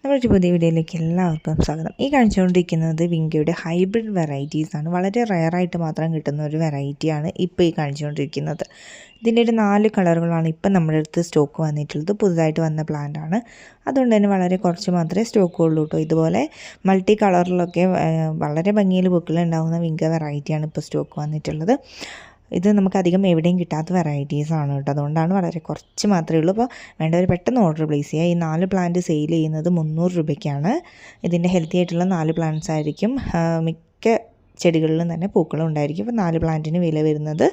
നമ്മുടെ പുതിയ വീഡിയോയിലേക്ക് എല്ലാവർക്കും സ്വാഗതം. ഈ കാണിച്ചുകൊണ്ടിരിക്കുന്നത് വിങ്കയുടെ ഹൈബ്രിഡ് വെറൈറ്റീസാണ്. വളരെ റെയറായിട്ട് മാത്രം കിട്ടുന്ന ഒരു വെറൈറ്റിയാണ് ഇപ്പോൾ ഈ കാണിച്ചുകൊണ്ടിരിക്കുന്നത്. ഇതിൻ്റെ ഒരു 4 കളറുകളാണ് ഇപ്പം നമ്മുടെ അടുത്ത് സ്റ്റോക്ക് വന്നിട്ടുള്ളത്. പുതുതായിട്ട് വന്ന പ്ലാന്റാണ്. അതുകൊണ്ട് തന്നെ വളരെ കുറച്ച് മാത്രമേ സ്റ്റോക്ക് ഉള്ളൂ കേട്ടോ. ഇതുപോലെ മൾട്ടി കളറിലൊക്കെ വളരെ ഭംഗിയിൽ പൂക്കളുണ്ടാകുന്ന വിങ്ക വെറൈറ്റിയാണ് ഇപ്പോൾ സ്റ്റോക്ക് വന്നിട്ടുള്ളത്. ഇത് നമുക്കധികം എവിടെയും കിട്ടാത്ത വെറൈറ്റീസാണ് കേട്ടോ. അതുകൊണ്ടാണ് വളരെ കുറച്ച് മാത്രമേ ഉള്ളൂ. അപ്പോൾ വേണ്ടവർ പെട്ടെന്ന് ഓർഡർ പ്ലേസ് ചെയ്യുക. ഈ 4 പ്ലാന്റ് സെയിൽ ചെയ്യുന്നത് 300 രൂപയ്ക്കാണ്. ഇതിൻ്റെ ഹെൽത്തി ആയിട്ടുള്ള 4 പ്ലാന്റ്സ് ആയിരിക്കും. മിക്ക ചെടികളിലും തന്നെ പൂക്കളും ഉണ്ടായിരിക്കും. അപ്പോൾ 4 പ്ലാന്റിന് വില വരുന്നത്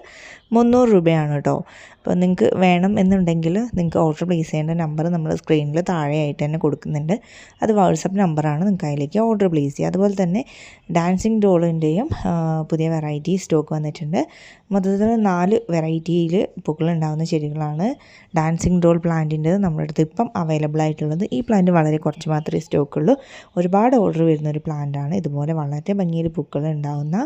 300 രൂപയാണ് കേട്ടോ. അപ്പോൾ നിങ്ങൾക്ക് വേണം എന്നുണ്ടെങ്കിൽ നിങ്ങൾക്ക് ഓർഡർ പ്ലേസ് ചെയ്യേണ്ട നമ്പർ നമ്മൾ സ്ക്രീനിൽ താഴെയായിട്ട് തന്നെ കൊടുക്കുന്നുണ്ട്. അത് വാട്സപ്പ് നമ്പറാണ്. നിങ്ങൾക്ക് അതിലേക്ക് ഓർഡർ പ്ലേസ് ചെയ്യുക. അതുപോലെ തന്നെ ഡാൻസിങ് ഡോളിൻ്റെയും പുതിയ വെറൈറ്റി സ്റ്റോക്ക് വന്നിട്ടുണ്ട്. മൊത്തത്തിൽ 4 വെറൈറ്റിയിൽ പൂക്കളുണ്ടാകുന്ന ചെടികളാണ് ഡാൻസിങ് ഡോൾ പ്ലാന്റിൻ്റെത് നമ്മുടെ അടുത്ത് ഇപ്പം അവൈലബിൾ ആയിട്ടുള്ളത്. ഈ പ്ലാന്റ് വളരെ കുറച്ച് മാത്രമേ സ്റ്റോക്കുള്ളൂ. ഒരുപാട് ഓർഡർ വരുന്ന ഒരു പ്ലാന്റാണ്. ഇതുപോലെ വളരെ ഭംഗിയിൽ പൂക്കൾ ഉണ്ടാകുന്ന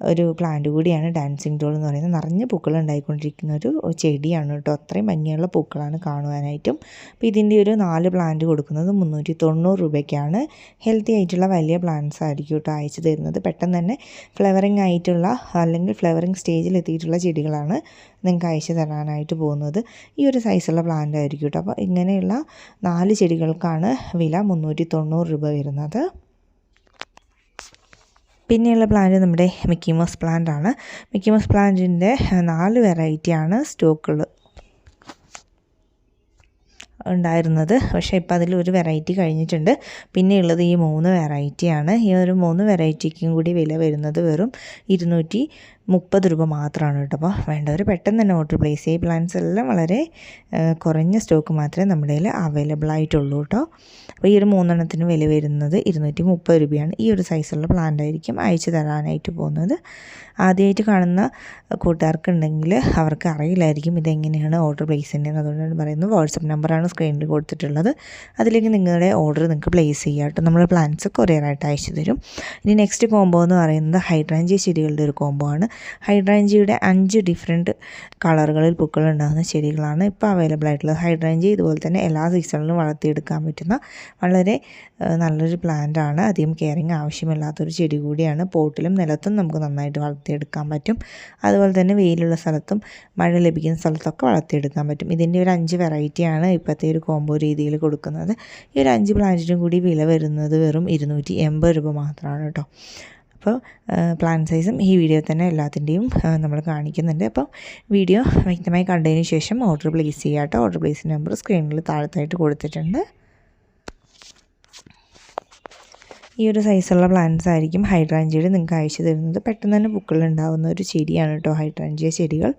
ഒരു പ്ലാന്റ് കൂടിയാണ് ഡാൻസിങ് ഡോൾ എന്ന് പറയുന്നത്. നിറഞ്ഞ പൂക്കൾ ഉണ്ടായിക്കൊണ്ടിരിക്കുന്ന ഒരു ചെടിയാണ് കേട്ടോ. അത്രയും ഭംഗിയുള്ള പൂക്കളാണ് കാണുവാനായിട്ടും. അപ്പോൾ ഇതിൻ്റെ ഒരു 4 പ്ലാന്റ് കൊടുക്കുന്നത് 390 രൂപയ്ക്കാണ്. ഹെൽത്തി ആയിട്ടുള്ള വലിയ പ്ലാന്റ്സ് ആയിരിക്കും കേട്ടോ അയച്ചു തരുന്നത്. പെട്ടെന്ന് തന്നെ ഫ്ലവറിങ് ആയിട്ടുള്ള അല്ലെങ്കിൽ ഫ്ലവറിങ് സ്റ്റേജിൽ എത്തിയിട്ടുള്ള ചെടികളാണ് നിങ്ങൾക്ക് അയച്ചു തരാനായിട്ട് പോകുന്നത്. ഈ ഒരു സൈസുള്ള പ്ലാന്റ് ആയിരിക്കും കേട്ടോ. അപ്പോൾ ഇങ്ങനെയുള്ള 4 ചെടികൾക്കാണ് വില 390 രൂപ വരുന്നത്. പിന്നെയുള്ള പ്ലാന്റ് നമ്മുടെ മിക്കി മൗസ് പ്ലാന്റ് ആണ്. മിക്കി മൗസ് പ്ലാന്റിൻ്റെ 4 വെറൈറ്റിയാണ് സ്റ്റോക്കുകൾ ഉണ്ടായിരുന്നത്. പക്ഷേ ഇപ്പോൾ അതിലൊരു വെറൈറ്റി കഴിഞ്ഞിട്ടുണ്ട്. പിന്നെയുള്ളത് ഈ 3 വെറൈറ്റിയാണ്. ഈ ഒരു 3 വെറൈറ്റിക്കും കൂടി വില വരുന്നത് വെറും 230 രൂപ മാത്രമാണ് കേട്ടോ. അപ്പോൾ വേണ്ടവർ പെട്ടെന്ന് തന്നെ ഓർഡർ പ്ലേസ് ചെയ്യും. പ്ലാന്റ്സ് എല്ലാം വളരെ കുറഞ്ഞ സ്റ്റോക്ക് മാത്രമേ നമ്മുടെ കയ്യിൽ അവൈലബിൾ ആയിട്ടുള്ളൂ കേട്ടോ. അപ്പോൾ ഈ ഒരു 3 എണ്ണത്തിന് വില വരുന്നത് 230 രൂപയാണ്. ഈ ഒരു സൈസുള്ള പ്ലാന്റ് ആയിരിക്കും അയച്ചു തരാനായിട്ട് പോകുന്നത്. ആദ്യമായിട്ട് കാണുന്ന കൂട്ടുകാർക്കുണ്ടെങ്കിൽ അവർക്ക് അറിയില്ലായിരിക്കും ഇതെങ്ങനെയാണ് ഓർഡർ പ്ലേസ് ചെയ്യുന്നത്. അതുകൊണ്ടാണ് പറയുന്നത്. വാട്സപ്പ് നമ്പറാണ് സ്ക്രീനിൽ കൊടുത്തിട്ടുള്ളത്. അതിലേക്ക് നിങ്ങളുടെ ഓർഡർ നിങ്ങൾക്ക് പ്ലേസ് ചെയ്യാം കേട്ടോ. നമ്മൾ പ്ലാന്റ്സ് കൊറിയറായിട്ട് അയച്ചു തരും. ഇനി നെക്സ്റ്റ് കോംബോ എന്ന് പറയുന്നത് ഹൈഡ്രാഞ്ചിയ ചെടികളുടെ ഒരു കോംബോ ആണ്. ഹൈഡ്രാഞ്ചിയുടെ 5 ഡിഫറെൻറ്റ് കളറുകളിൽ പൂക്കളുണ്ടാകുന്ന ചെടികളാണ് ഇപ്പോൾ അവൈലബിൾ ആയിട്ടുള്ളത്. ഹൈഡ്രാഞ്ചി ഇതുപോലെ തന്നെ എല്ലാ സീസണിലും വളർത്തിയെടുക്കാൻ പറ്റുന്ന വളരെ നല്ലൊരു പ്ലാന്റ് ആണ്. അധികം കെയറിങ് ആവശ്യമില്ലാത്തൊരു ചെടി കൂടിയാണ്. പോട്ടിലും നിലത്തും നമുക്ക് നന്നായിട്ട് വളർത്തിയെടുക്കാൻ പറ്റും. അതുപോലെ തന്നെ വെയിലുള്ള സ്ഥലത്തും മഴ ലഭിക്കുന്ന സ്ഥലത്തൊക്കെ വളർത്തിയെടുക്കാൻ പറ്റും. ഇതിൻ്റെ ഒരു 5 വെറൈറ്റിയാണ് ഇപ്പോഴത്തെ ഒരു കോംബോ രീതിയിൽ കൊടുക്കുന്നത്. ഈ ഒരു 5 പ്ലാന്റിനും കൂടി വില വരുന്നത് വെറും 280 രൂപ മാത്രമാണ് കേട്ടോ. അപ്പോൾ പ്ലാന്റ് സൈസും ഈ വീഡിയോ തന്നെ എല്ലാത്തിൻ്റെയും നമ്മൾ കാണിക്കുന്നുണ്ട്. അപ്പോൾ വീഡിയോ വ്യക്തമായി കണ്ടതിന് ശേഷം ഓർഡർ പ്ലേസ് ചെയ്യുക കേട്ടോ. ഓർഡർ പ്ലേസ് നമ്പർ സ്ക്രീനിൽ താഴത്തായിട്ട് കൊടുത്തിട്ടുണ്ട്. ഈ ഒരു സൈസുള്ള പ്ലാന്റ്സ് ആയിരിക്കും ഹൈഡ്രാഞ്ചിയുടെ നിങ്ങൾക്ക് അയച്ചു തരുന്നത്. പെട്ടെന്ന് തന്നെ പൂക്കളുണ്ടാകുന്ന ഒരു ചെടിയാണ് കേട്ടോ ഹൈഡ്രാഞ്ചിയ ചെടികൾ.